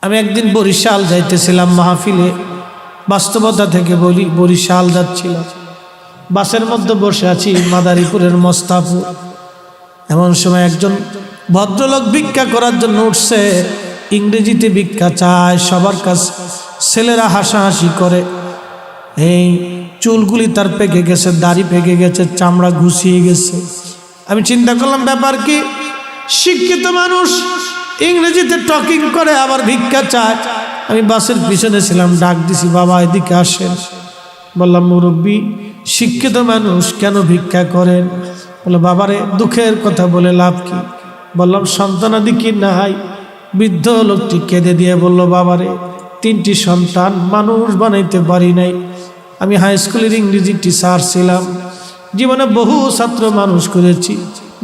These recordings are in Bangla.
আমি একদিন বরিশাল যাইতেছিলাম মাহফিলে, বাস্তবতা থেকে বলি, বরিশাল যাচ্ছিলাম, বাসের মধ্যে বসে আছি মাদারীপুরের মোস্তাফুর। এমন সময় একজন ভদ্রলোক ভিক্ষা করার জন্য উঠছে, ইংরেজিতে ভিক্ষা চায় সবার কাছে। ছেলেরা হাসাহাসি করে, এই চুলগুলি তার পেকে গেছে, দাড়ি পেকে গেছে, চামড়া ঘুষিয়ে গেছে। আমি চিন্তা করলাম ব্যাপার কি, শিক্ষিত মানুষ ইংরেজিতে টকিং করে আবার ভিক্ষা চায়। আমি বাসের পিছনে ছিলাম, ডাক দিছি, বাবা এদিকে আসেন। বললাম মুরব্বী, শিক্ষিত মানুষ কেন ভিক্ষা করেন? বলে বাবারে দুঃখের কথা বলে লাভ কি? বললাম সন্তানাদি কি নাই? বৃদ্ধ লোকটি কেঁদে দিয়ে বলল, বাবারে 3টি সন্তান, মানুষ বানাইতে পারি নাই। আমি হাই স্কুলের ইংরেজি টিচার ছিলাম, জীবনে বহু ছাত্র মানুষ করেছি,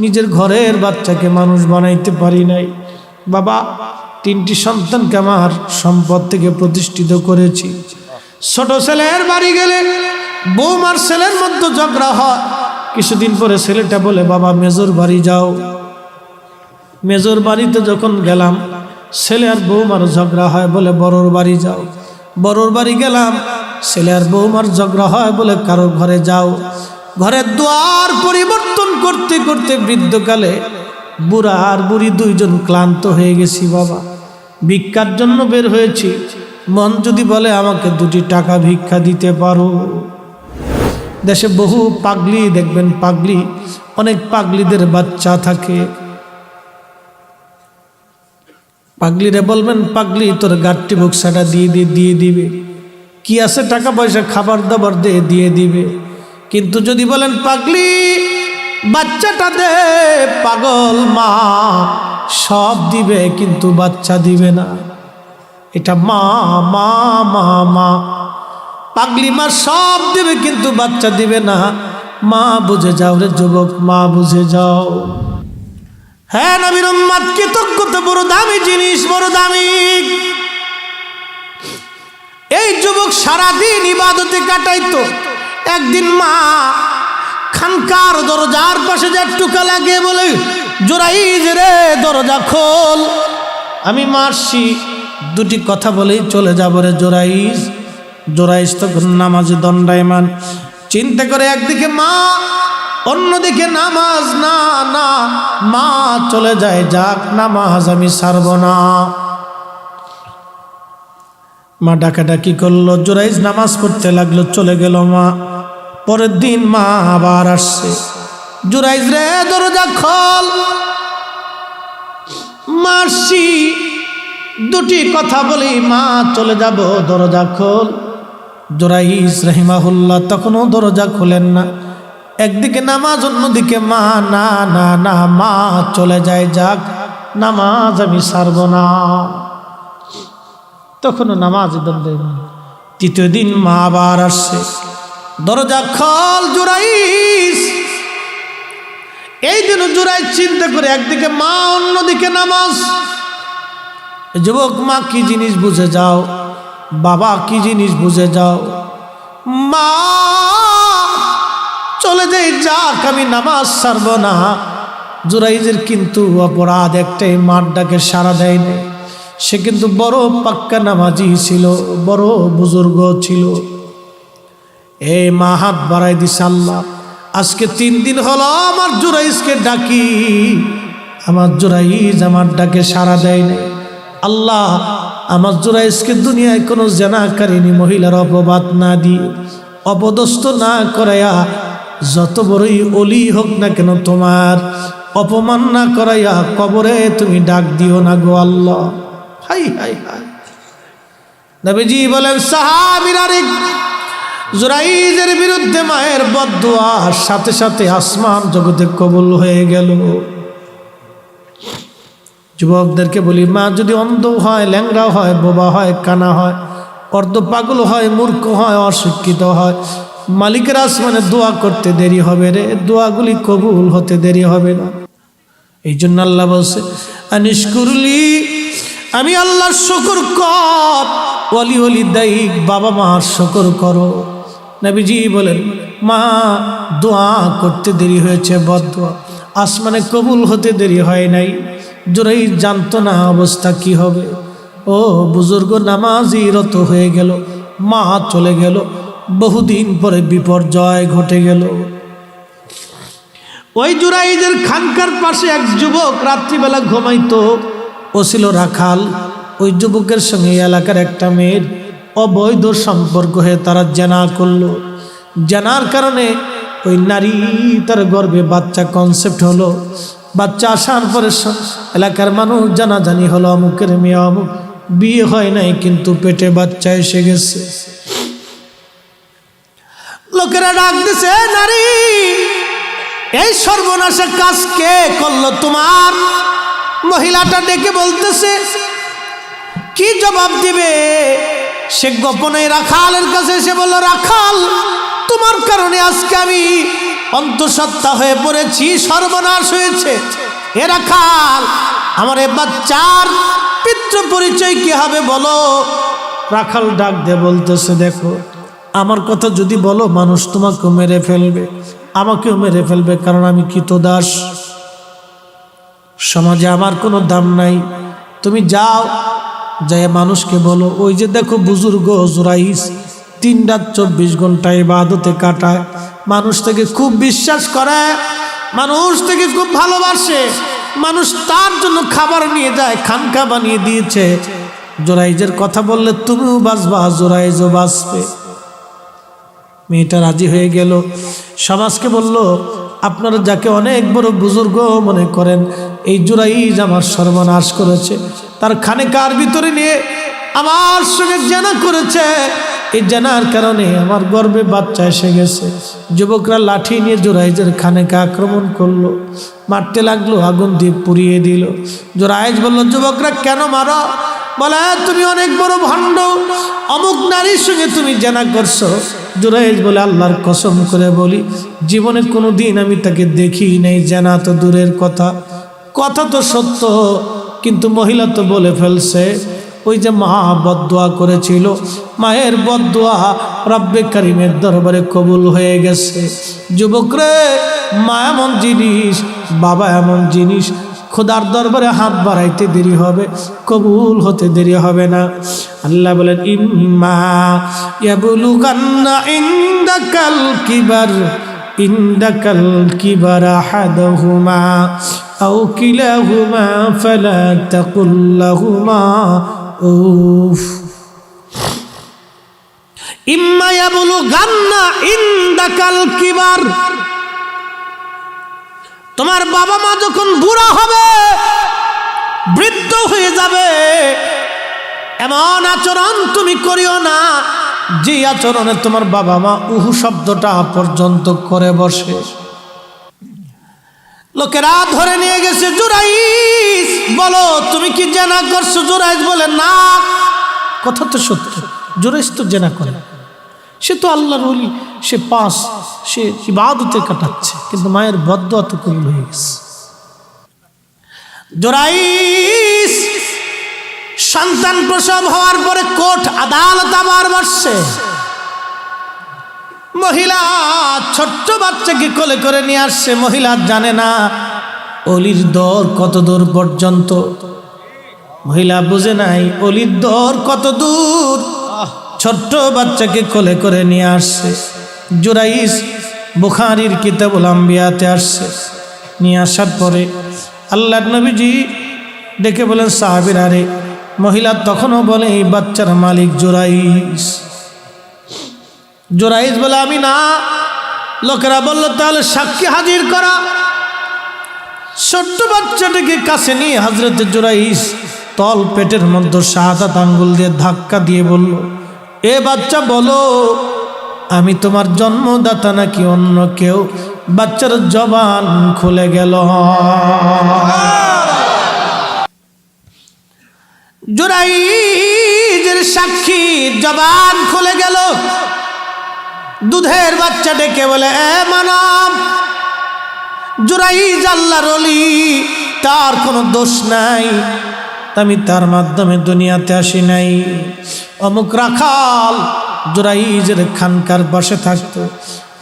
নিজের ঘরের বাচ্চাকে মানুষ বানাইতে পারি নাই। বাবা 3টি সন্তানকে আমার সম্পদ থেকে প্রতিষ্ঠিত করেছি। ছোট ছেলের বাড়ি গেলে বৌমার ছেলের মধ্যে ঝগড়া হয়। কিছুদিন পরে ছেলেটা বলে, বাবা মেজর বাড়ি যাও। মেজর বাড়িতে যখন গেলাম, ছেলে আর বৌমার ঝগড়া হয়, বলে বড়োর বাড়ি যাও। বড়োর বাড়ি গেলাম, ছেলে আর বৌমার ঝগড়া হয়, বলে কারোর ঘরে যাও। ঘরের দুয়ার পরিবর্তন করতে করতে বৃদ্ধকালে বুড়া আর বুড়ি দুইজন ক্লান্ত হয়ে গেছি। বাবা ভিক্ষার জন্য বের হয়েছি, মন যদি বলে আমাকে 2টি টাকা ভিক্ষা দিতে পারো। দেশে বহু পাগলি দেখবেন, পাগলি, অনেক পাগলিদের বাচ্চা থাকে। পাগলিরে বলবেন, পাগলি তোর গাঠটি বক্সাটা দিয়ে দিবে, কি আছে টাকা পয়সা খাবার দাবার দিয়ে দিবে। কিন্তু যদি বলেন পাগলি বাচ্চাটা দে, পাগল মা সব দিবে কিন্তু বাচ্চা দিবে না। এটা মা মা মা মা, পাগলি মা সব দিবে কিন্তু বাচ্চা দিবে না। মা বুঝে যাও রে যুবক, মা বুঝে যাও। হ্যাঁ নবীর উম্মত, কৃতজ্ঞতা বড় দামি জিনিস, বড় দামি। এই যুবক সারাদিন ইবাদতে কাটাইতো। একদিন মা খানকার দরজার পাশে যা টুকা লাগিয়ে বলে, জোরাইজ রে দরজা খোল। আমি মারছি, 2টি কথা বলেই চলে যাব রে জোরাইজ। জোরাইজ তখন নামাজে দণ্ডায়মান, চিন্তা করে একদিকে মা, অন্যদিকে নামাজ। না না, মা চলে যায়, যাক নামাজ আমি ছাড়ব না। মা ডাকাডাকি করলো, জোরাইজ নামাজ পড়তে লাগলো, চলে গেল মা। পরের দিন মা আবার আসছে, জোরাইজ রে দরজা খোল। মারছি, 2টি কথা বলি মা চলে যাব, দরজা খোল। জোরাইজ রাহিমাহুল্লাহ তখনও দরজা খোলেন না। একদিকে নামাজ, অন্যদিকে মা। না না না, মা চলে যায়, যাক নামাজ আমি ছাড়ব না। তখনও নামাজ দণ্ডায়মান। 3য় দিন মা আবার আসছে, দরজা খোল জোরাইজ। এই দিন জোরাইজ চিন্তা করে, একদিকে মা, অন্যদিকে নামাজ। যুবক মা কি জিনিস বুঝে যাও, বাবা কি জিনিস বুঝে যাও। মা চলে যাই, যাক আমি নামাজ ছাড়ব না। জোরাইজের কিন্তু অপরাধ একটাই, মার ডাকে সাড়া দেয় না। সে কিন্তু বড় পাক্কা নামাজি ছিল, বড় বুজুর্গ ছিল। এই মা হাত বাড়াই দিছে, আল্লাহ আজকে 3 দিন হলো আমার জোরাইজকে ডাকি, আমার জোরাইজ আমার ডাকে সাড়া দেয় না। আল্লাহ আমার জোরাইজকে দুনিয়ায় কোনো জেনাকারিনী মহিলার অপবাদ না দিয়ে, অপদস্থ না করাইয়া, যত বড়ই অলি হোক না কেন তোমার অপমান না করাইয়া কবরে তুমি ডাক দিও না গো আল্লাহ। হাই হাই হাই। নবীজি বলেন, সাহাবীরা জোরাইজের বিরুদ্ধে মায়ের বদদুয়ার সাথে সাথে আসমান জগতে কবুল হয়ে গেল। যুবকদেরকে বলি, মা যদি অন্ধ হয়, ল্যাংড়া হয়, বোবা হয়, কানা হয়, অর্ধ পাগল হয়, মূর্খ হয়, অশিক্ষিত হয়, মালিকের আসমানে দোয়া করতে দেরি হবে রে, দোয়াগুলি কবুল হতে দেরি হবে না। এই জন্য আল্লাহ বলছে, আনিশকুরলি, আমি আল্লাহর শুকর কর, ওয়ালি ওয়ালি দাইক, বাবা মার শুকর করো। নবীজি বলেন, মা দোয়া করতে দেরি হয়েছে, বদদোয়া আসমানে কবুল হতে দেরি হয় নাই। জোরাইজ জানতো না অবস্থা কি হবে। ও বুজুর্গ নামাজি রত হয়ে গেল, মা চলে গেল, বহুদিন পরে বিপর্যয় ঘটে গেল। ওই জুরাইজের খানকার পাশে এক যুবক রাত্রিবেলা ঘুমাইতো, ও ছিল রাখাল। ওই যুবকের সঙ্গে এলাকার একটা মেয়ের অবৈধ সম্পর্ক হয়ে তারা জেনা করলো। জেনার কারণে ওই নারী তার গর্ভে বাচ্চা কনসেপ্ট হলো। বাচ্চা আসার পরে এলাকার মানুষ জানাজানি হলো, অমুকের মেয়ে অমুক, বিয়ে হয় নাই কিন্তু পেটে বাচ্চা এসে গেছে। লোকেরা ডাক দিছে, নারী এই সর্বনাশের কাজ কে করলো তোমার? মহিলাটা ডেকে বলতেছে, কি জবাব দিবে? সে গোপনে রাখালের কাছে এসে বলল, রাখাল, তোমার কারণে আজকে আমি অন্তঃসত্ত্বা হয়ে পড়েছি, সর্বনাশ হয়েছে। এ রাখাল, আমার এ বাচ্চার পিতৃ পরিচয় কি হবে বলো? রাখাল ডাক দিয়ে বলতেছে, দেখো, আমার কথা যদি বলো মানুষ তোমাকেও মেরে ফেলবে, আমাকেও মেরে ফেলবে, কারণ আমি কৃতদাস, সমাজে আমার কোনো দাম নাই। তুমি যাও, যাই মানুষকে বলো, ওই যে দেখো বুজুর্গ জুরাইস 3 রাত 24 ঘন্টা ইবাদতে কাটায়, মানুষ থেকে খুব বিশ্বাস করে, মানুষ থেকে খুব ভালোবাসে, মানুষ তার জন্য খাবার নিয়ে যায়, খানকা বানিয়ে দিয়েছে। জুরাইজের কথা বললে তুমিও বাঁচবা, জুরাইজও বাঁচবে। মেয়েটা রাজি হয়ে গেল। সমাজকে বলল, আপনারা যাকে অনেক বড় বুজুর্গ মনে করেন, এই জুরাইজ আমার সর্বনাশ করেছে, তার খানেকার ভিতরে নিয়ে আমার সঙ্গে জেনা করেছে, এই জেনার কারণে আমার গর্ভে বাচ্চা এসে গেছে। যুবকরা লাঠি নিয়ে জুরাইজের খানেকা আক্রমণ করলো, মারতে লাগলো, আগুন দিয়ে পুড়িয়ে দিল। জুরাইজ বলল, যুবকরা কেন মারো? বলে, তুমি অনেক বড় ভণ্ড, অমুক নারীর সঙ্গে তুমি জেনা করছো। জুরাইজ বলে, আল্লাহর কসম করে বলি, জীবনে কোনো দিন আমি তাকে দেখি নাই, জেনা তো দূরের কথা, কথা তো সত্য, কিন্তু মহিলা তো বলে ফেলছে। ওই যে মা বদদোয়া করেছিল, মায়ের বদদোয়া রব্বে কারিমের দরবারে কবুল হয়ে গেছে। যুবকরে, মা এমন জিনিস, বাবা এমন জিনিস, খোদার দরবারে হাত বাড়াইতে দেরি হবে, কবুল হতে দেরি হবে না। আল্লাহ বলেন, ইম্মা ইয়াবলুগান্না ইনদাকাল কিবার আহাদুহুমা আও কিলাহুমা ফালা তাকুল লাহুমা উফ। ইম্মা ইয়াবলুগান্না ইনদাকাল কিবার, তোমার বাবা মা যখন বুড়া হবে, বৃদ্ধ হয়ে যাবে, এমন আচরণ তুমি করিও না যে আচরণে তোমার বাবা মা উহু শব্দটা পর্যন্ত করে বসে। লোকেরা ধরে নিয়ে গেছে, জুরাইজ বলো তুমি কি জেনা করছো? জুরাইজ বলে, না। কথা তো সত্য, জুরাইজ তো জেনা করে, সে তো আল্লাহর ওলি, সে ইবাদতে কাটাচ্ছে, কিন্তু মায়ের বদদোয়া তো কবুল হয়ে গেছে। জুরাইজ সন্তান প্রসব হওয়ার পরে কোর্ট আদালত আবার বসছে। মহিলা ছোট্ট বাচ্চাকে কোলে করে নিয়ে আসছে। মহিলা জানে না অলির দর কত দূর পর্যন্ত, মহিলা বুঝে নাই অলির দর কত দূর। ছোট্ট বাচ্চাকে কোলে করে নিয়ে আসছে। জুরাইজ বুখারীর কিতাবুল আম্বিয়াতে আসছে। নিয়ে আসার পরে আল্লাহর নবীজি ডেকে বলেন, সাহাবীরা রে, মহিলা তখনও বলে, এই বাচ্চার মালিক জুরাইজ। জুরাইজ বলে, আমি না। লোকেরা বলল, তাহলে সাক্ষী হাজির করা। ছোট্ট বাচ্চাটাকে কাছে নিয়ে হযরত জুরাইজ তল পেটের মধ্যে শাহাদাত আঙ্গুল দিয়ে ধাক্কা দিয়ে বলল, এ বাচ্চা বলো, আমি তোমার জন্মদাতা নাকি অন্য কেউ? বাচ্চার জবান খুলে গেল। জুরাইজের সাক্ষী জবান খুলে গেল। দুধের বাচ্চা ডেকে বলে, এ মানব, জুরাইজ আল্লাহর ওলি, তার কোনো দোষ নাই, আমি তার মাধ্যমে দুনিয়াতে আসি নাই। অমুক রাখাল জুরাইজের খানকার পাশে থাকতো,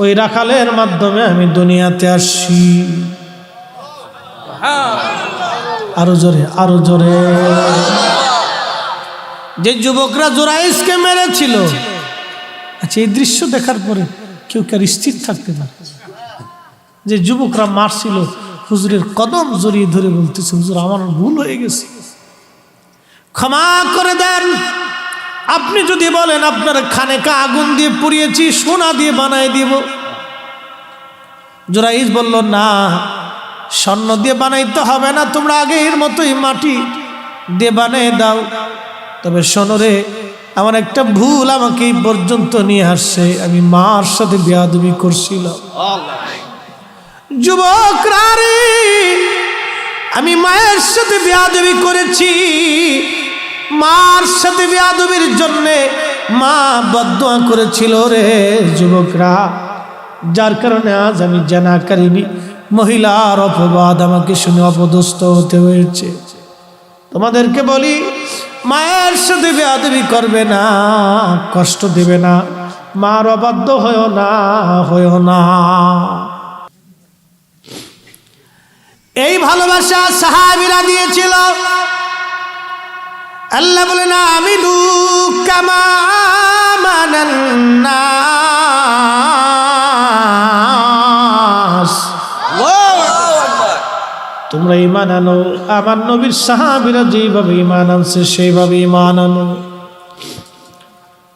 ওই রাখালের মাধ্যমে আমি দুনিয়াতে আসি। আরো জোরে, আরো জোরে। যে যুবকরা জুরাইজকে মেরেছিল, আচ্ছা এই দৃশ্য দেখার পরে কেউ কার স্থির থাকতে পারে? যে যুবকরা মারছিল, হুজুরের কদম জড়িয়ে ধরে বলতেছে, হুজুর আমার ভুল হয়ে গেছে, ক্ষমা করে দেন। আপনি যদি বলেন আপনার খানেকা আগুন দিয়ে পুড়িয়েছি, সোনা দিয়ে বানাই দিব। জুরাইজ বলল, না, স্বর্ণ দিয়ে বানাইতে হবে না, তোমরা আগের মতোই মাটি দিয়ে বানিয়ে দাও। তবে শোনো রে, আমার একটা ভুল আমাকে এই পর্যন্ত নিয়ে আসছে, আমি মার সাথে বেয়াদবি করছিলাম। যুবকরা রে, আমি মায়ের সাথে বেয়াদবি করেছি, মার সাথে বেয়াদবির জন্যে মা বদদুয়া করেছিল রে যুবকরা, যার কারণে আজ আমি জানাকারিনী মহিলার অপবাদ আমাকে শুনে অপদস্থ হতে হয়েছে। তোমাদেরকে বলি, মায়ের সাথে বেয়াদবি করবে না, কষ্ট দেবে না, মার অবাধ্য হয়েও না। এই ভালোবাসা সাহাবীরা দিয়েছিল। আল্লাহ বলেন, আমিনু কামা আমানান নাস। তোমরা ঈমান আনো, আমার নবীর সাহাবীরা যেভাবে ঈমান আনছে সেইভাবে ঈমান আনো।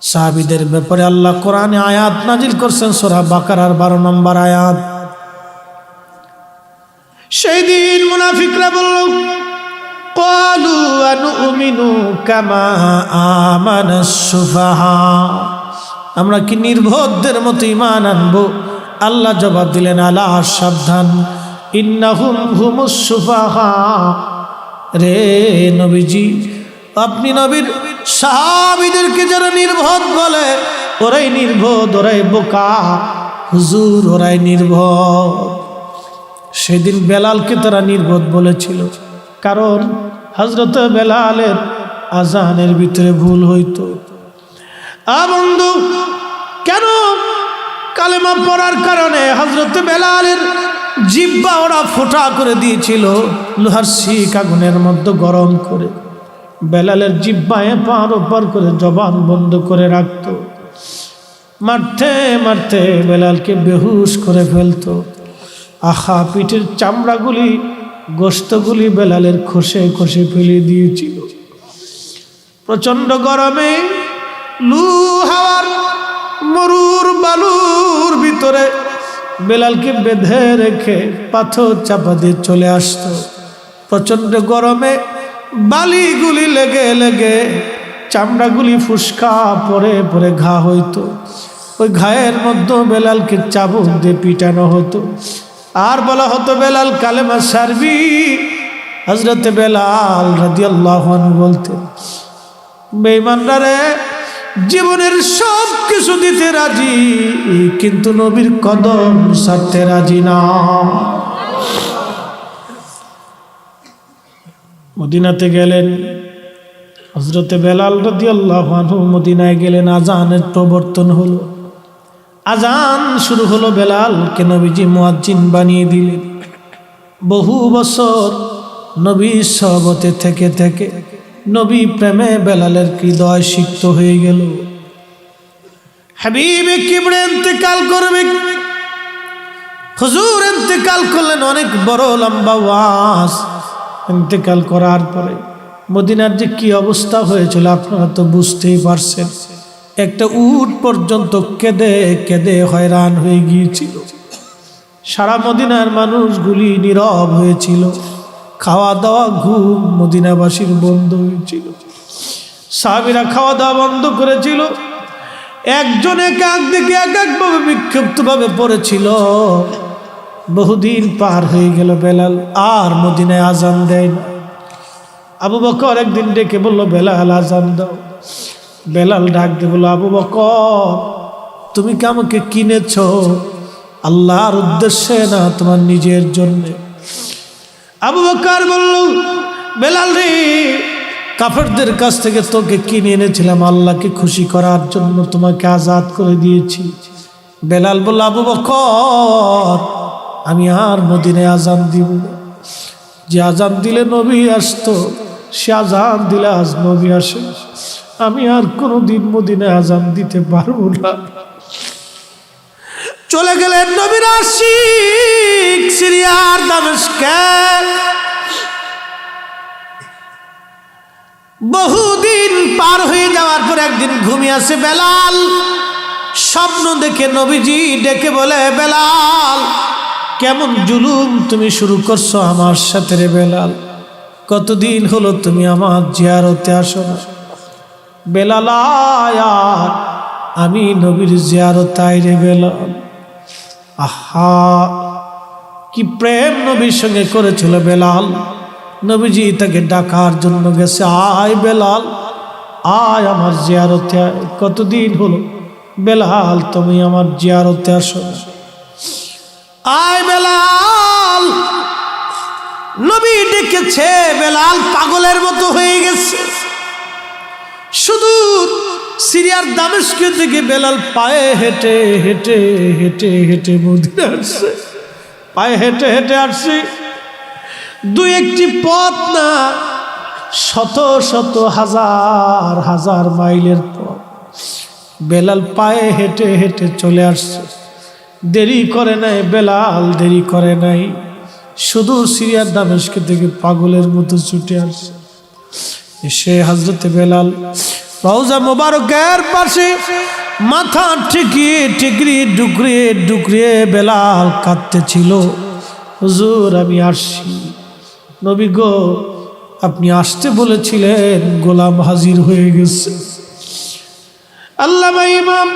সাহাবীদের ব্যাপারে আল্লাহ কোরআনে আয়াত নাজিল করছেন, সূরা বাকারার 12 নম্বর আয়াত। সেই দিন মুনাফিকরা বলল, ক্বালু আনুমিনু কামা আমানাস সুফাহা, আমরা কি নির্বোধদের মতো ঈমান আনবো? আল্লাহ জবাব দিলেন, আলা, সাবধান, ইন্নাহুম হুমুস সুফাহা। রে নবীজি, আপনি নবীর সাহাবীদেরকে যারা নির্বোধ বলে, ওরাই নির্বোধ, ওরাই বোকা। হুজুর, ওরাই নির্বোধ। সেদিন বেলালকে তারা নির্বোধ বলেছিল, কারণ হযরত বেলালের আজানের ভিতরে ভুল হইতো। বন্ধু, কেন? কালেমা পড়ার কারণে হযরত বেলালের জিহ্বা ওরা ফোঁটা করে দিয়েছিল, লোহার শিক আগুনের মধ্যে গরম করে। বেলালের জিহ্বায় পার ওপার করে জবান বন্ধ করে রাখত। মারতে মারতে বেলালকে বেহুশ করে ফেলতো। আহা, পিঠের চামড়াগুলি, গোশতগুলি বেলালের খসে খসে ফেলে দিয়েছিল। প্রচন্ড গরমে লু হাওয়ার মরুর বালুর ভিতরে বেলালকে বেঁধে রেখে পাথর চাপা দিয়ে চলে আসতো। প্রচন্ড গরমে বালিগুলি লেগে লেগে চামড়াগুলি ফুসকা পরে পরে ঘা হইতো। ওই ঘায়ের মধ্যে বেলালকে চাবুক দিয়ে পিটানো হতো, আর বলা হতো, বেলাল কালেমা সারবি। হযরত বেলাল রাদিয়াল্লাহু আনহু বলতেন, বেঈমানরা রে, জীবনের সব কিছু দিতে রাজি, কিন্তু নবীর কদম ছাড়তে রাজি না। মদিনাতে গেলেন হযরত বেলাল রাদিয়াল্লাহু আনহু, মদিনায় গেলেন, আজানের প্রবর্তন হলো। আজান শুরু হলো, বেলালকে নবীজি মুয়াজ্জিন বানিয়ে দিলেন। বহু বছর নবীর সহবতে থেকে থেকে নবী প্রেমে বেলালের হৃদয় সিক্ত হয়ে গেল। হাবিবে কিবরে ইন্তেকাল করবে, হুজুর ইন্তেকাল করলেন, অনেক বড় লম্বা ওয়াজ। ইন্তেকাল করার পরে মদিনার যে কি অবস্থা হয়েছিল আপনারা তো বুঝতেই পারছেন। একটা উট পর্যন্ত কেঁদে কেঁদে হয়রান হয়ে গিয়েছিল। সারা মদিনার মানুষগুলি নীরব হয়েছিল, খাওয়া দাওয়া ঘুম মদিনাবাসীর বন্ধ হয়েছিল। সাহাবীরা খাওয়া দাওয়া বন্ধ করেছিল। একজন এক দিকে এক একভাবে বিক্ষিপ্তভাবে পড়েছিল। বহুদিন পার হয়ে গেল, বেলাল আর মদিনায় আজান দেয় না। আবু বকর একদিন ডেকে বলল, বেলাল আজান দাও। বেলাল ডাক দিয়ে বলল, আবু বকর, তুমি কি আমাকে কিনেছ? আল্লাহর উদ্দেশ্যে না তোমার নিজের জন্য? আবু বকর বলল, বেলাল রে, কাফেরদের কাছ থেকে তোকে কিনে এনেছিলাম, আল্লাহকে খুশি করার জন্য তোমাকে আজাদ করে দিয়েছি। বেলাল বলল, আবু বকর, আমি আর মদিনায় আজান দিব না। যে আজান দিলে নবী আসতো, সে আজান দিলে আজ নবী আসে। আমি আর কোনোদিন মদিনায় আজান দিতে পারবো না। চলে গেলেন নবীর আশিক সিরিয়ার দামেস্কে। বহুদিন পার হয়ে যাওয়ার পর একদিন ঘুমিয়ে আসে বেলাল। স্বপ্ন দেখে নবীজি ডেকে বলে, বেলাল কেমন জুলুম তুমি শুরু করছো আমার সাথে রে বেলাল, কতদিন হলো তুমি আমার জিয়ারতে আসো না। বেলাল আয়া, আমি নবীর জিয়ারতে আই রে বেলাল। আহা, কি প্রেম নবীর সঙ্গে করেছিল বেলাল। নবীজি তাকে ডাকার জন্য গেছে, আয় বেলাল আয় আমার জিয়ারতে আয়, কতদিন হলো বেলাল তুমি আমার জিয়ারতে আসো না। আয় বেলাল। নবী ডেকেছে, বেলাল পাগলের মতো হয়ে গেছে। শুধু সিরিয়ার দামেস্ক থেকে বেলাল পায়ে হেঁটে হেঁটে হেঁটে হেঁটে মদিনা আসছে। পায়ে হেঁটে হেঁটে আসছে, দুই একটি পথ না, শত শত হাজার হাজার মাইলের পথ বেলাল পায়ে হেঁটে হেঁটে চলে আসছে। দেরি করে নাই বেলাল, দেরি করে নাই, শুধু সিরিয়ার দামেস্ক থেকে পাগলের মতো ছুটে আসছে। এসে হযরতে বেলাল রওজা মোবারকের পাশে মাথা ঠেকিয়ে ঠেকরিয়ে ডুকরিয়ে ডুকরিয়ে বেলাল কাঁদতেছিল, হুজুর আমি আসছি। নবী গো, আপনি আসতে বলেছিলেন, গোলাম হাজির হয়ে গেছে। আল্লামা ইমাম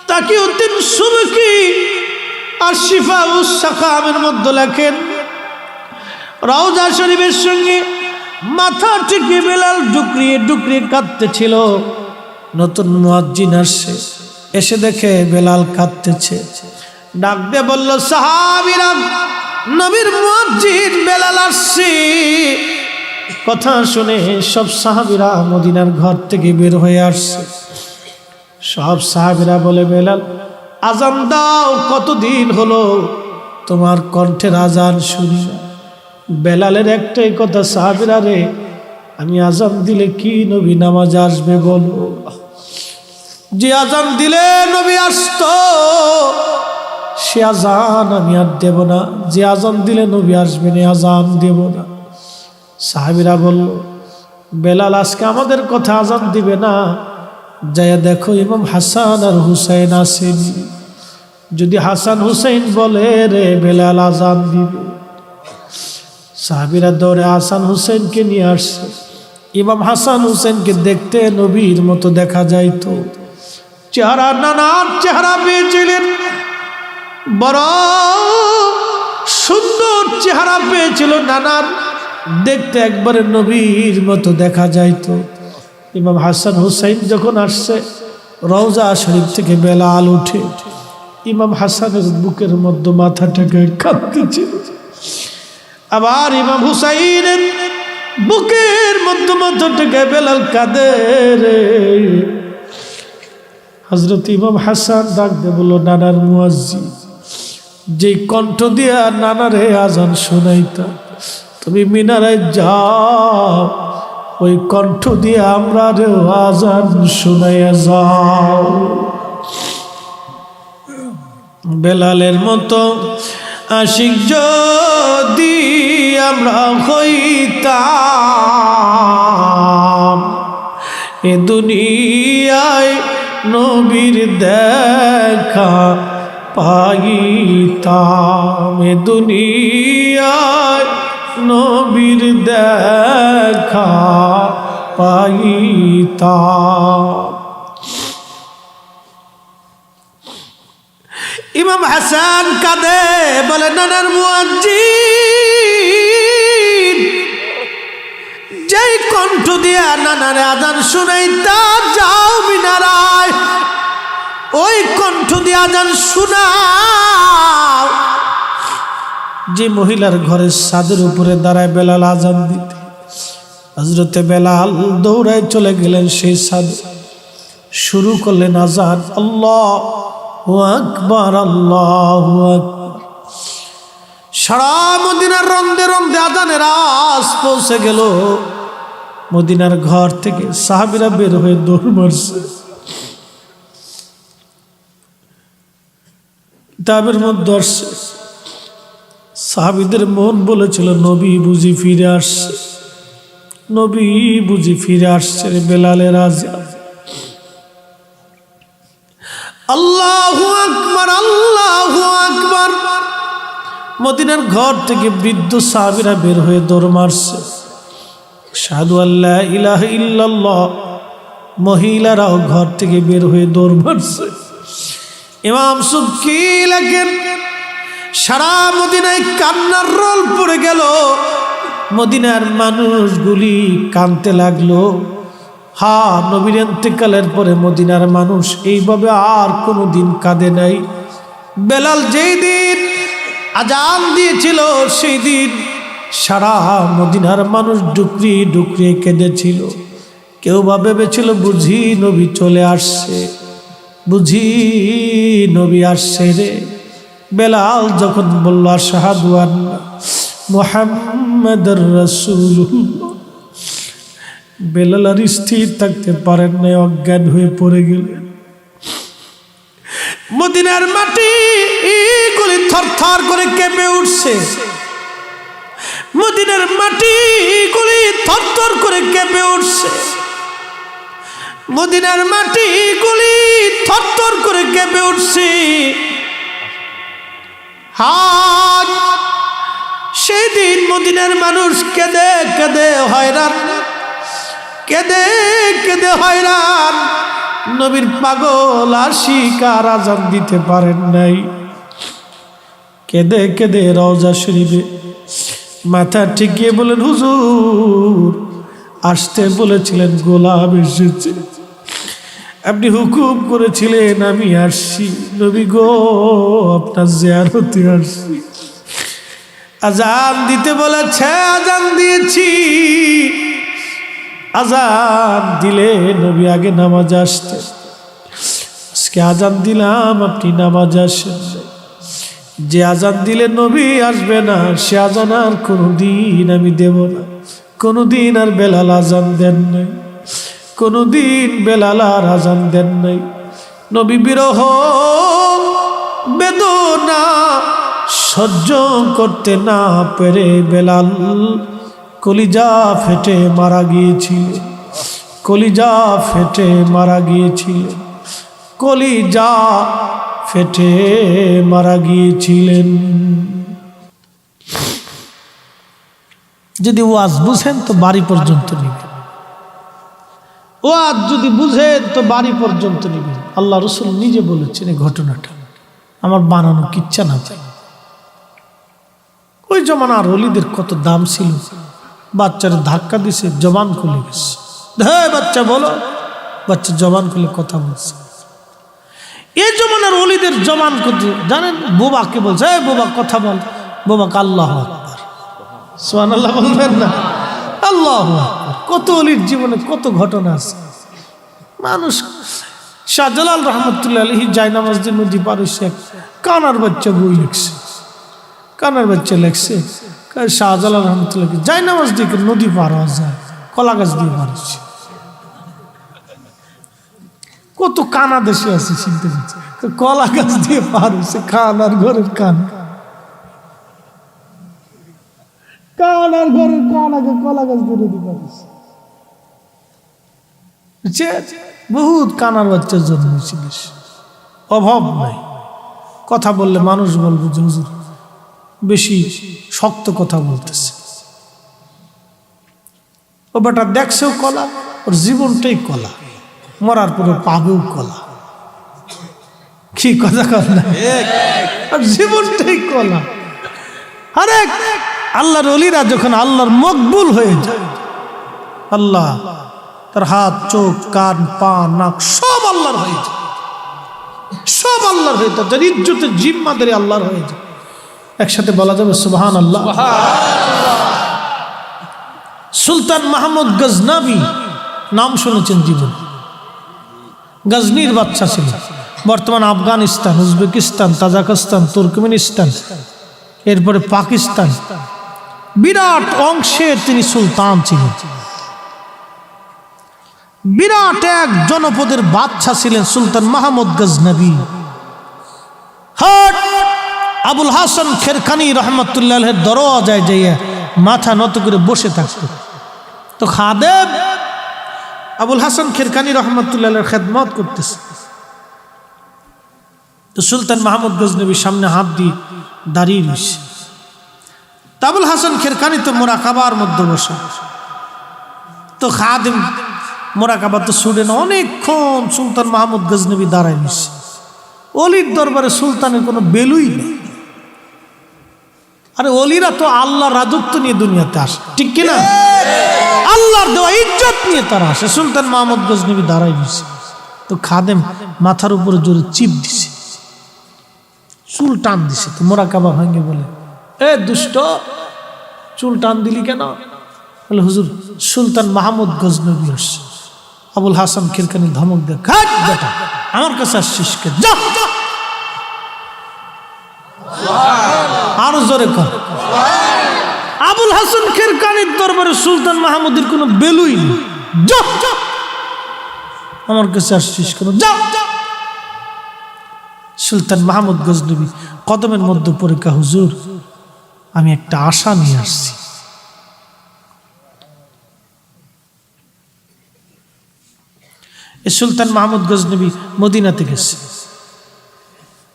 তাকিউদ্দিন সুবকি আর শিফাউস সাকামের মধ্যে লেখেন, রওজা শরীফের সঙ্গে মাথা ঠেকে বেলাল ডুকরিয়ে ডুকরিয়ে কাঁদতেছিল। নতুন মুয়াজ্জিন আসছে, এসে দেখে বেলাল কাঁদতেছে, ডাক দিয়ে বলল, সাহাবীরা নবীর মুয়াজ্জিন বেলাল আসছে। কথা শুনে সব সাহাবীরা মদিনার ঘর থেকে বের হয়ে আসছে। সব সাহাবীরা বলে, বেলাল আজান দাও, কতদিন হলো তোমার কণ্ঠের আজান শুনি। বেলালের একটাই কথা, সাহাবীরা রে, আমি আজান দিলে কি নবী নামাজ আসবে বলো? যে আজান দিলে নবী আসতো সে আজান আমি আর দেব না, যে আজান দিলে নবী আসবেন আজান দেব না। সাহাবীরা বলল, বেলাল আজকে আমাদের কথা আজান দিবে না, যাইয়া দেখো ইমাম হাসান আর হুসাইন আসেনি, যদি হাসান হুসাইন বলে রে বেলাল আজান দিবে। সাহাবীরা দৌড়ে হাসান হুসেনকে নিয়ে আসছে। ইমাম হাসান হুসেনকে দেখতে নবীর মতো দেখা যাইতো, চেহারা নানার চেহারা পেয়েছিলেন, বড় সুন্দর চেহারা পেয়েছিল নানার, দেখতে একবারে নবীর মতো দেখা যাইতো। ইমাম হাসান হুসাইন যখন আসছে, রওজা শরীফ থেকে বেলাল উঠে ইমাম হাসানের বুকের মধ্যে মাথাটাকে কাঁদতেছিল। আবার ইমাম হুসাইনের বুকের মধ্যে মাথাটাকে বেলাল কাঁদে রে। হযরত ইমাম হাসান ডাক দিয়ে বলল, নানার মুয়াজ্জিন, যে কণ্ঠ দিয়া নানারে আজান শোনাইতা, তুমি মিনারে যাও, ওই কণ্ঠ দিয়ে আমরা রে আজান শোনাইয়া যাও। বেলালের মতো আশিক যদি আমরা হইতাম, এ দুনিয়ায় নবীর দেখা পাইতাম, এ দুনিয়ায় নবীর দেখা পাইতাম। ইমাম হাসান কাঁদে, বলে, নানার মুয়াজ্জিন, যেই কণ্ঠ দিয়া নানারে আজান শুনাইতা, যাও মিনারায়, ওই কণ্ঠ দিয়ে আজান শুনাও। যে মহিলার ঘরের ছাদের উপরে দাঁড়ায় বেলাল আজান দিতে, হযরতে বেলাল দৌড়ায় চলে গেলেন সেই ছাদে, শুরু করলেন আজান, আল্লাহু আকবার আল্লাহু আকবার। সারা মদিনার রন্দে রন্দে আজানের আওয়াজ পৌঁছে গেল। মদিনার ঘর থেকে সাহাবীরা বের হয়ে দৌড় মারছে। কিতাবের মধ্যে আসছে সাহাবীদের মন বলেছিল নবী বুঝি ফিরে আসছে, নবী বুঝি ফিরে আসছে। বেলালের আযান, আল্লাহু আকবার, আল্লাহু আকবার। মদিনার ঘর থেকে বৃদ্ধ সাহাবীরা বের হয়ে দৌড় মারছে। আশহাদু আল্লা ইলাহা ইল্লাল্লাহ। মহিলারাও ঘর থেকে বের হয়ে দৌড় মারছে। ইমাম সুবকি লেখেন সারা মদিনায় কান্নার রোল পড়ে গেল। মদিনার মানুষগুলি কাঁদতে লাগলো। নবীর ইন্তেকালের পরে মদিনার মানুষ এইভাবে আর কোনোদিন কাঁদে নাই। বেলাল যেই দিন আজান দিয়েছিল সেই দিন সারা মদিনার মানুষ ডুকরি ডুকরি কেঁদেছিল। কেউ বা ভেবেছিল বুঝি নবী চলে আসছে, বুঝি নবী আসছে রে। বেলাল যখন বলল আশহাদু আন্না মুহাম্মাদুর রাসূলুল্লাহ, বেলাল আর স্থির থাকতে পারেন না, অজ্ঞান হয়ে পড়ে গেলেন। মদিনার মাটি গুলি থরথর করে কেঁপে উঠছে। মদিনার মাটি গুলি থরথর করে কেঁপে উঠছে। মদিনার মাটি গুলি থরথর করে কেঁপে উঠছে। সেদিন মদিনার মানুষ কেঁদে কেঁদে হয়রান, কেঁদে কেঁদে হয়রান। নবীর পাগল আশিক আর আযান দিতে পারেন নাই। কেঁদে কেঁদে রওজা শরীফে মাথা ঠেকিয়ে বলেন হুজুর আসতে বলেছিলেন, গোলাম এসেছে, আপনি হুকুম করেছিলেন আমি আসছি। নবী গো আপনার জিয়ারতে আসছি। আযান দিতে বলেছে, আযান দিয়েছি। আযান দিলে নবী আগে নামাজ আসতে, আজকে আযান দিলাম আপনি নামাজ আসেন। যে আযান দিলে নবী আসবে না সে আযান আর কোনোদিন আমি দেব না। কোনোদিন আর বেলাল আযান দেন নাই, কোনোদিন বেলাল আর আযান দেন নাই। নবী বিরহ বেদনা সহ্য করতে না পেরে বেলাল কলিজা ফেটে মারা গিয়েছিল, কলিজা ফেটে মারা গিয়েছিল, কলিজা ফেটে মারা গিয়েছিলেন। যদি ওয়াজ বুঝেন তো বাড়ি পর্যন্ত নিবেন, ওয়াজ যদি বুঝেন তো বাড়ি পর্যন্ত নিবেন। আল্লাহ রাসূল নিজে বলেছেন এই ঘটনাটা, আমার বানানো কিচ্ছা না। ওই জমানার ওলিদের কত দাম ছিল। বাচ্চারা ধাক্কা দিছে, জবান খুলে গেছে। হ্যাঁ বাচ্চা বলো, বাচ্চা জবান খুলে কথা বলছে। এই জমানার ওলিদের জবান কত জানেন? বোবাকে বলছে বোবা কথা বল, বোবাকে আল্লাহু আকবার, সুবহানাল্লাহ বলবেন না? আল্লাহু আকবার। কত ওলির জীবনে কত ঘটনা আছে। মানুষ শাহজালাল রহমতুল্লাহ আলাইহি জায়নামাজ দিয়ে নদী পার হইছে, কানার বাচ্চা বই লিখছে, কানার বাচ্চা লেখছে শাহজালাল রহমতুল্লাহ জায়নামাজ দিয়ে নদী পার হওয়া যায়, কলা গাছ দিয়ে পার হচ্ছে। কত কানা দেশে আছে চিনতে পারছে, কলা গাছ দিয়ে পার হচ্ছে। কানার ঘরের কান, কানার ঘরের কান আগে কলা গাছ দিয়ে নদী পার হচ্ছে। বহুত কানার বাচ্চার জন্ম হয়েছে, বেশ অভাব নাই। কথা বললে মানুষ বলবে যে হুজুর বেশি শক্ত কথা বলতেছে। ও বেটা দেখছেও কলা, ওর জীবনটাই কলা, মরার পরে পাবেও কলা। কি কথা কর না, আর জীবনটাই কলা। আরে আল্লাহর ওলিরা যখন আল্লাহর মকবুল হয়ে যায়, আল্লাহ তার হাত চোখ কান পা নাক সব আল্লাহর হয়ে যায়, সব আল্লাহর হয়ে যায়। তার ইজ্জতের জিম্মাদারি আল্লাহর হয়ে যায়। একসাথে বলা যাবে সুবহানাল্লাহ। সুলতান মাহমুদ গজনবী নাম শুনেছেন জীবন, গজনির বাদশা ছিল। বর্তমান আফগানিস্তান, উজবেকিস্তান, তাজিকিস্তান, তুর্কমেনিস্তান, এরপরে পাকিস্তান, বিরাট অংশের তিনি সুলতান ছিলেন। বিরাট এক জনপদের বাদশা ছিলেন সুলতান মাহমুদ গজনবী। আবুল হাসান খেরখানি রহমতুল্লাহের দরওয়াজায় যাইয়া মাথা নত করে বসে থাকত। তো খাদেম আবুল হাসান খেরখানি রহমতুল্লাহের খেদমত করতেছে। তো সুলতান মাহমুদ গজনবীর সামনে হাত দিয়ে দাঁড়িয়ে রয়েছে। আবুল হাসান খেরখানি তো মোরাকাবার মধ্যে বসে। তো খাদেম মোরাকাবা তো ছুটে না, অনেকক্ষণ সুলতান মাহমুদ গজনবী দাঁড়ায় নিছে। অলির দরবারে সুলতানের কোনো বেলুই নেই। আরে অলিরা তো আল্লাহর রাজত্ব নিয়ে দুনিয়াতে আসে, ঠিক কিনা? আল্লাহর দেওয়া ইজ্জত নিয়ে তারা আসে। সুলতান মাহমুদ গজনবী দাঁড়ায় নিছে। তো খাদেম মাথার উপরে জোরে চিপ দিছে, চুল টান দিছে। তো মোরাকাবা ভাঙ্গে বলে, এ দুষ্ট, চুল টান দিলি কেন? বলে, হুজুর সুলতান মাহমুদ গজনবী আসছে। আবুল হাসান খেরখানি ধমক দেয়, খাট বেটা, আমার কাছে আসছিস কে? যা। আরো জোরে কর। আবুল হাসান খেরখানির দরবারে সুলতান মাহমুদের কোনো বেলুই নেই। যা, আমার কাছে আসছিস কেন? যা। সুলতান মাহমুদ গজনবী কদমের মধ্যে পরীক্ষা, হুজুর আমি একটা আশা নিয়ে আসছি। সুলতান মাহমুদ গজনবী মদিনাতে গেছে,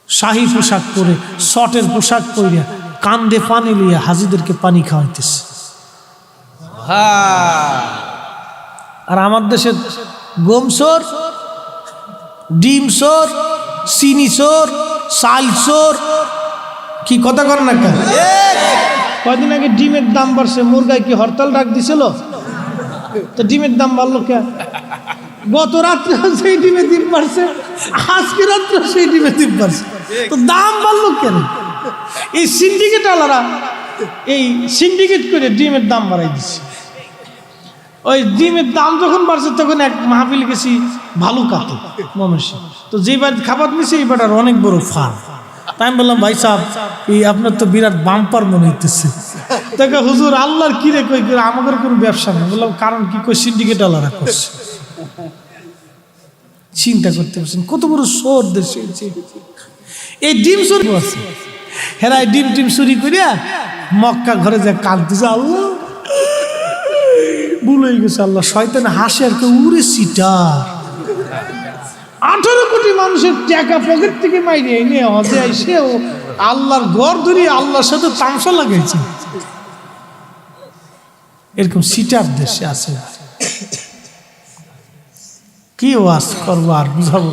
শাহী পোশাক পরে, শটের পোশাক পরে, কান্দে পানি লিয়ে হাজিদেরকে পানি খাওয়াইতেছে। আর আমার দেশে গম চোর, ডিম চোর, চিনি চোর, চাল চোর, কি কথা কর না কেন? কয়দিন আগে ডিমের দাম বাড়ছে, মুরগায় কি হরতাল ডাক দিছিল? তো ডিমের দাম বাড়লো কে? গত রাত্রে সেই ডিমে ডিম বাড়ছে, আজকে রাত্রে সেই ডিমে ডিম বাড়ছে, তো দাম বাড়লো কেন? এই সিন্ডিকেট আলারা এই সিন্ডিকেট করে ডিমের দাম বাড়াই দিচ্ছে। ওই ডিমের দাম যখন বাড়ছে তখন এক মাহফিল গেছি ভালুকাতে ময়মনসিংহ। তো যে বাড়িতে খাবার নিছে এই বাড়ির অনেক বড় ফার্ম। তাই আমি বললাম, ভাই সাহেব এই আপনার তো বিরাট বাম্পার মনে হইতেছে। দেখো হুজুর আল্লাহর কি রে কই করে, আমাদের কোনো ব্যবসা নেই। বললাম কারণ কি? কই সিন্ডিকেট আলারা করছে। চিন্তা করতে পারছেন কত বড় চোর দেশে এই ডিম চুরি আছে। হেরা ডিম টিম চুরি করিয়া মক্কা ঘরে যায় কাঁদতেছে, আল্লাহ ভুল হয়ে গেছে, আল্লাহ শয়তান হাসে আর কেউ উড়ে সিটার। 18 কোটি মানুষের টাকা পকেট থেকে মাইরে এনে হজে আইসেও আল্লাহর ঘর ধরিয়ে আল্লাহর সাথে তামসা লাগাইছে। এরকম সিটার দেশে আছে। কি ওয়াজ করবো আর বুঝাবো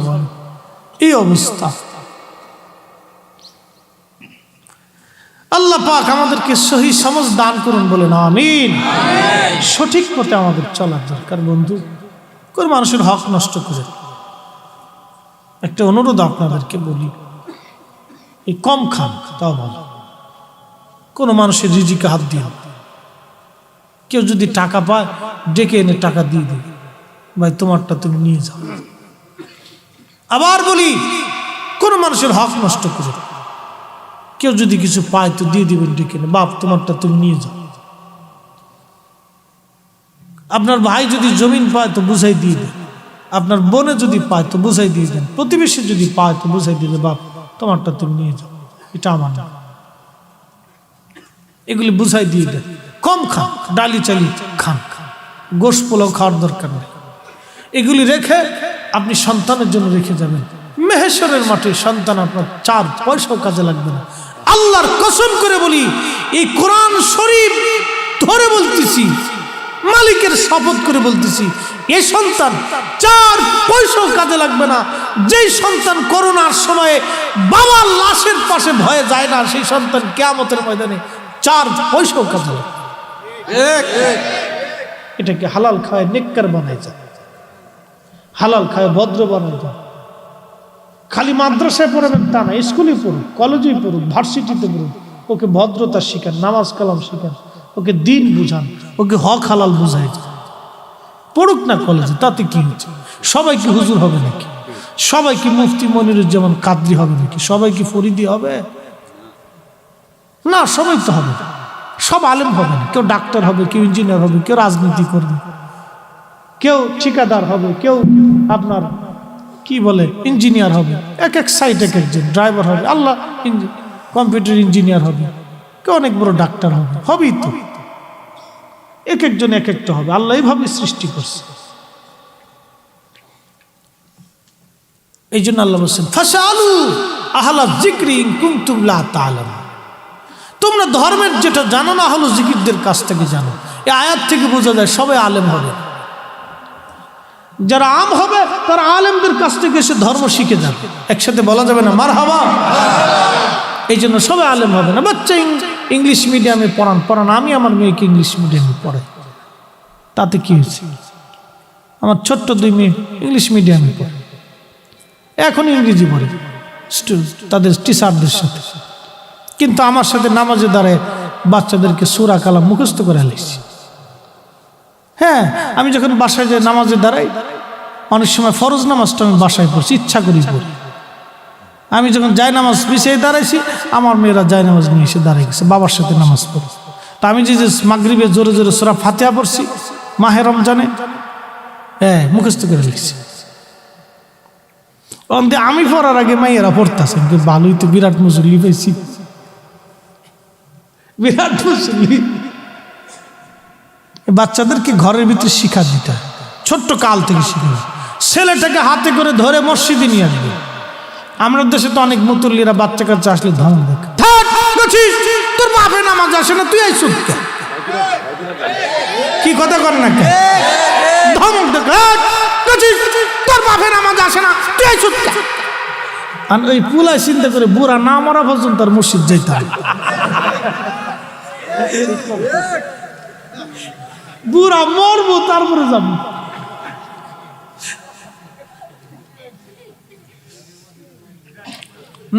এই অবস্থা। আল্লাহ পাক আমাদেরকে সহি সমঝ দান করুন, বলেন আমিন। সঠিক পথে আমাদের চলার দরকার বন্ধু। কোন মানুষের হক নষ্ট করে। একটা অনুরোধ আপনাদেরকে বলি, এই কম খান তাও ভালো, কোন মানুষের রিজিকে হাত দিয়ে। কেউ যদি টাকা পায় ডেকে এনে টাকা দিয়ে দেবে, ভাই তোমারটা তুমি নিয়ে যাও। আবার বলি, কোন মানুষের হক নষ্ট করে। কেউ যদি কিছু পায় তো দিয়ে দিবেন ডেকে এনে, বাপ তোমারটা তুমি নিয়ে যাও। আপনার ভাই যদি জমিন পায় তো বুঝাই দিয়ে দেন, আপনার বোনে যদি পায় তো বুঝাই দিয়ে দেন, প্রতিবেশী যদি পায় তো বুঝাই দিলে, বাপ তোমারটা তুমি নিয়ে যাও, এটা আমার না। এগুলি বুঝাই দিয়ে দেন। কম খান, ডালি চালি খান, গোশ পোলাও খাওয়ার দরকার নেই। এগুলি রেখে আপনি সন্তানের জন্য রেখে যাবেন। মেহেশ্বরের মাঠে সন্তান আপনার 4 পয়সাও কাজে লাগবে না। আল্লাহর কসম করে বলি, এই কোরআন শরীফ ধরে বলতেছি, মালিকের শপথ করে বলতেছি, এই সন্তান 4 পয়সাও কাজে লাগবে না। যেই সন্তান করোনার সময়ে বাবার লাশের পাশে ভয়ে যায় না, সেই সন্তান কিয়ামতের ময়দানে 4 পয়সাও কাজে লাগবে। এটাকে হালাল খায় নেককার বানায় যায়, হালাল খায় ভদ্র বানায় যায়। খালি মাদ্রাসায় পড়াবেন তা না, স্কুলে পড়ুক, কলেজে পড়ুক, ভার্সিটিতে পড়ুক, ওকে ভদ্রতা শিখান, নামাজ কালাম শিখান, ওকে দিন বুঝান, ওকে হক হালাল বুঝাই। পড়ুক না কলেজে, তাতে কি হচ্ছে? সবাই কি হুজুর হবে নাকি? সবাই কি মুফতি মনিরুজ্জামান কাদরি হবে নাকি? সবাই কি ফরিদি হবে না? সবাই তো হবে, সব আলেম হবে না। কেউ ডাক্তার হবে, কেউ ইঞ্জিনিয়ার হবে, কেউ রাজনীতি করবে, কেউ ঠিকাদার হবে, কেউ আপনার কি বলে ইঞ্জিনিয়ার হবে, এক এক সাইড এক একজন ড্রাইভার হবে, আল্লাহ কম্পিউটার ইঞ্জিনিয়ার হবে, কেউ অনেক বড় ডাক্তার হবে, হবেই তো, এক একজন এক একটা হবে। আল্লাহ এইভাবে সৃষ্টি করছে। এই জন্য আল্লাহ বলছেন ফাসআলু আহলা যিকরি ইন কুনতুম লা তা'লামুন, তোমরা ধর্মের যেটা জানো না হলো জিকিরদের কাছ থেকে জানো। এই আয়াত থেকে বোঝা যায় সবাই আলেম হবে, যারা আম হবে তারা আলেমদের কাছ থেকে এসে ধর্ম শিখে যাবে। একসাথে বলা যাবে না মারহাবা? এই জন্য সবাই আলেম হবে না। বাচ্চা ইংলিশ মিডিয়ামে পড়ান, আমি আমার মেয়েকে ইংলিশ মিডিয়ামে পড়াই, তাতে কি হয়েছে? আমার ছোট্ট 2 মেয়ে ইংলিশ মিডিয়ামে পড়ে, এখন ইংরেজি পড়ে তাদের টিচারদের সাথে, কিন্তু আমার সাথে নামাজে দাঁড়ায় বাচ্চাদেরকে সূরা কালাম মুখস্থ করে আলাইছি। হ্যাঁ, আমি যখন বাসায় যাই নামাজে দাঁড়াই, অনেক সময় ফরজ নামাজটা আমি বাসায় পড়ছি, ইচ্ছা করি পড়ি। আমি যখন যাই নামাজ পিছিয়ে দাঁড়াইছি, আমার মেয়েরা যাই নামাজ নিয়ে এসে দাঁড়িয়ে গেছে, বাবার সাথে নামাজ পড়ে। তা আমি যে মাগরিবে জোরে জোরে সূরা ফাতিহা পড়ছি মাহে রমজানে, হ্যাঁ মুখস্থ করে লিখছি। আমি পড়ার আগে মাইয়েরা পড়তেছে, ভালোই তো, বিরাট মুসল্লি পেয়েছি, বিরাট মুসল্লি। বাচ্চাদেরকে ঘরের ভিতরে শিক্ষা দিতে হয়, ছোট্ট কাল থেকে শিখবে। ছেলেটাকে হাতে করে ধরে মসজিদে নিয়ে আসবে। আমাদের দেশে তো অনেক মুতল্লিরা বাচ্চা কাচ্চা আসলে ধমক দেখে, তোর বাপে নামাজ আসে না, তুই আইসুদ কি কথা কর না, ধমক দেখে, তোর বাপে নামাজ আসে না, তুই আইসুদ। আর ওই পুলাই চিন্তা করে বুড়া না মরা পর্যন্ত তার মসজিদ যাইতে হবে। বুড়া মরবো তারপরে যাব।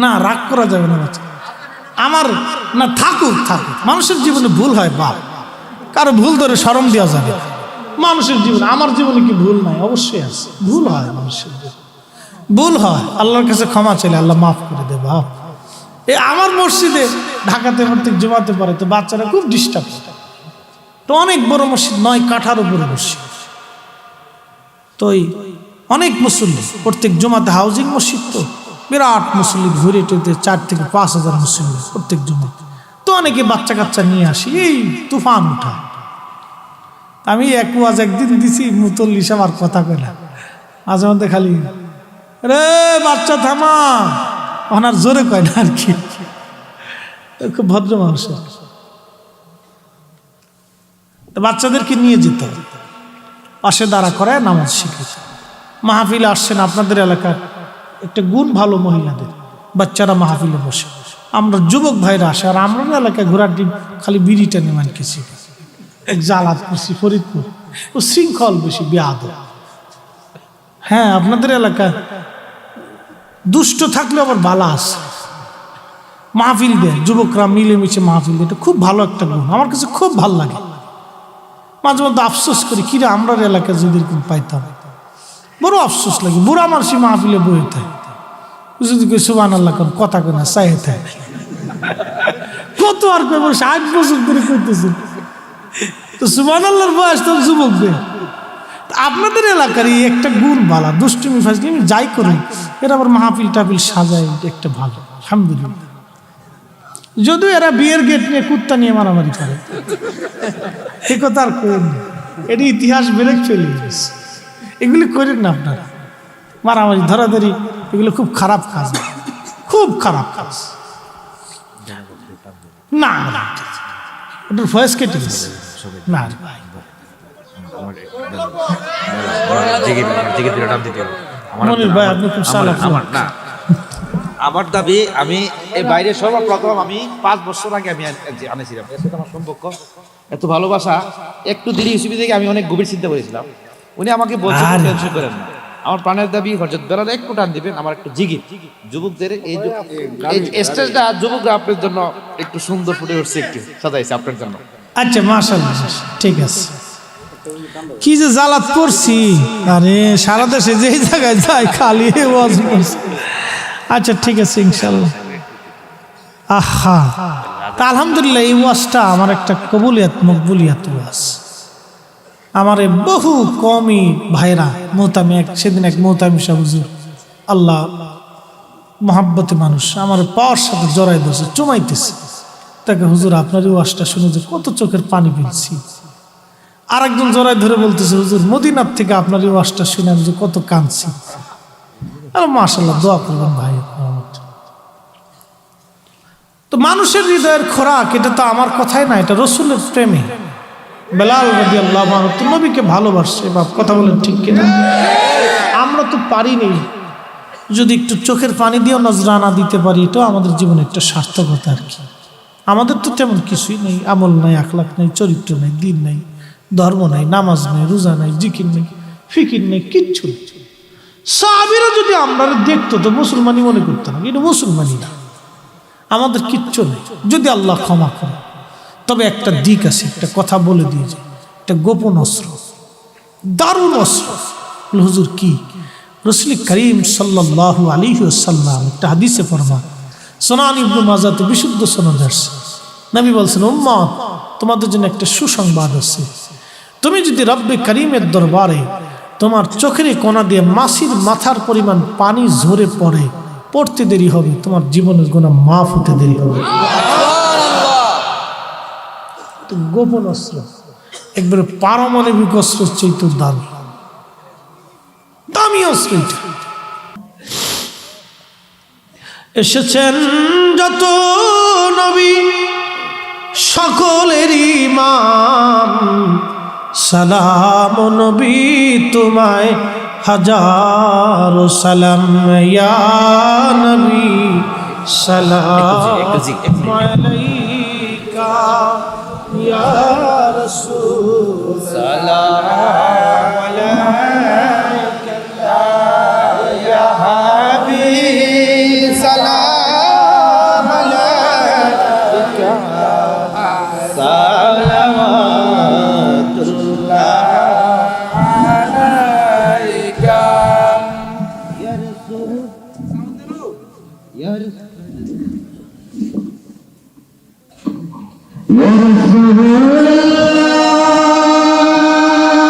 না, রাগ করা যাবে না বাচ্চা আমার, না থাকুক। মানুষের জীবনে ভুল হয়, বাপ কারো ভুল ধরে শরম দেওয়া যাবে। মানুষের জীবনে, আমার জীবনে কি ভুল নাই? অবশ্যই আছে, ভুল হয়, মানুষের ভুল হয়। আল্লাহর কাছে ক্ষমা চাইলে আল্লাহ মাফ করে দেবে। এই আমার মসজিদে ঢাকাতে প্রত্যেক জুমাতে পড়ে, তো বাচ্চারা খুব ডিস্টার্ব। তো অনেক বড় মসজিদ, 9 কাঠার উপরে মসজিদ, তো অনেক মুসল্লি প্রত্যেক জুমাতে, হাউজিং মসজিদ তো বিরাট মুসল্লি, ঘুরে টেতে 4 থেকে 5 হাজার মুসল্লি প্রত্যেক জুমাতে। তো অনেকে বাচ্চা কাচ্চা নিয়ে আসি, এই তুফান উঠা। আমি এক ওয়াজ একদিন দিছি, মুতল্লি সাহেব আর কথা কয় না, মাঝে মধ্যে খালি রে বাচ্চা থামা, ওনার জোরে কয় না আর কি, খুব ভদ্র মানুষ। বাচ্চাদেরকে নিয়ে যেতে হবে, পাশে দাঁড়া করে নামাজ শিখে। মাহফিলে আসছেন, আপনাদের এলাকার একটা গুণ ভালো মহিলাদের, বাচ্চারা মাহফিলে বসে, আমরা যুবক ভাইরা আসে, আর আমরা এলাকায় ঘোরার দিন খালি বিড়িটা নেমান কিছু এক জালাত করছি ফরিদপুর, ও শৃঙ্খল বেশি বেয়াদব। হ্যাঁ, আপনাদের এলাকা দুষ্ট থাকলে আবার বালা আছে, মাহফিল দেয়, যুবকরা মিলেমিশে মাহফিল দেয়, এটা খুব ভালো একটা গুণ, আমার কাছে খুব ভালো লাগে। মাঝে মধ্যে আফসোস করি, কিরে আমরা এলাকায় যদি এরকম পাইতাম, বড় আফসোস লাগে। বুড়া মার্সি মাহফিলে বয়ে থাকে, যদি কেউ সুবহানাল্লাহ কথা কেনা চাই থাকে, কত আর কই বসে 8 বছর ধরে করতেছে, তো সুবহানাল্লাহর বয়স তো যুবকদের। আপনাদের এলাকার এই একটা গুণ ভালো, দুষ্টুমি ফাজলামি যাই করি, এরা আবার মাহফিল টাফিল সাজায়, একটা ভালো, আলহামদুলিল্লাহ। যদিও এরা বিয়ের গেট নিয়ে কুত্তা নিয়ে মারামারি করে, এ কথা আর করেন না, এটি ইতিহাস বেড়ে চলে গেছে। এগুলি করেন না আপনারা, মারামারি ধরাধরি, এগুলো খুব খারাপ কাজ, খুব খারাপ কাজ। না ওটার ভয়েস কেটে গেছে, না মনির ভাই আপনি খুব সালাম। আমার দাবি, আমি এই বাইরে সর্বপ্রথম আমি 5 বছর আগে আমি আনেছিলাম, এর সাথে আমার সম্পর্ক এত ভালোবাসা, একটু দেরি হিসেবে থেকে আমি অনেক গভীর চিন্তা করেছিলাম। উনি আমাকে বলছেন টেনশন করেন না, আমার প্রাণের দাবি হযরত বেলাল একটু টান দিবেন, আমার একটু জিগির যুবকদের এই স্টেজটা যুবকরা আপনার জন্য একটু সুন্দর ফুটে উঠছে, একটু সাজাইছে আপনার জন্য। আচ্ছা মাশাআল্লাহ, ঠিক আছে। কি যে জালাত করছি, আরে সারা দেশে যেই জায়গায় যাই খালি ওয়াজ করছি। আচ্ছা ঠিক আছে ইনশাআল্লাহ। আহা, তা আলহামদুলিল্লাহ এই ওয়াজটা আমার একটা কবুলিয়াত মকবুলিয়াত ওয়াজ। আমারে বহু কমই ভাইরা মোহতামি সেদিন এক মোহতামি সাহেব হুজুর, আল্লাহ মহাব্বতে মানুষ, আমার পাওয়ার সাথে জড়াই ধরছে, চুমাইতেছে। তাকে হুজুর আপনারই ওয়াজটা শুনে যে কত চোখের পানি ফেলছি। আর একজন জড়াই ধরে বলতেছে, হুজুর মদিনার থেকে আপনারই ওয়াজটা শুনে আমি যে কত কাঁদছি। আর মাশাআল্লাহ, দোয়া করবেন ভাই। তো মানুষের হৃদয়ের খোরাক, এটা তো আমার কথাই না, এটা রসুলের প্রেমে। বেলাল রাদিয়াল্লাহু আনহু তো নবীকে ভালোবাসে। বাপ কথা বলেন ঠিক কিনা? আমরা তো পারিনি। যদি একটু চোখের পানি দিয়েও নজরানা দিতে পারি, এটাও আমাদের জীবনে একটা সার্থকতা আর কি। আমাদের তো তেমন কিছুই নেই, আমল নাই, আখলাক নেই, চরিত্র নেই, দিন নেই, ধর্ম নাই, নামাজ নেই, রোজা নাই, জিকির নেই, ফিকির নেই, কিচ্ছু নেই। সাহাবীরা যদি আমরা দেখতো তো মুসলমানই মনে করতো না, এটা মুসলমানই না, আমাদের কিচ্ছু নেই। যদি আল্লাহ ক্ষমা করে, তবে একটা দিক আছে, একটা কথা বলে দিয়ে যায়, একটা গোপন অস্ত্র, দারুণ অস্ত্র। হুজুর কি? রাসূল করিম সাল্লাল্লাহু আলাইহি ওয়াসাল্লাম একটা হাদিসে ফরমান, সুনান ইবনে মাজাতে বিশুদ্ধ সনদ আছে, নবী বলছেন, উম্মত তোমাদের জন্য একটা সুসংবাদ আছে। তুমি যদি রব্বে করিমের দরবারে তোমার চোখের কোণা দিয়ে মাছির মাথার পরিমাণ পানি ঝরে পড়তে দেরি হবে, তোমার জীবনের গুনাহ মাফ হতে দেরি হবে। তো গোপন অস্ত্র, একবারে পারমাণবিক অস্ত্রের চাইতে দামি অস্ত্র এটা। এসেছেন যত নবী সকলের ইমাম, সালাম নবী তোমায় হাজার সালাম, ইয়া নবী সালাম আলাইকা, ইয়া রাসূল সালাম আলাইকা, ইয়া হাবিব সালাম আলাইকা, সালাওয়াতুল্লাহ আলাইকা, ইয়া রাসূল ইয়া রাসূল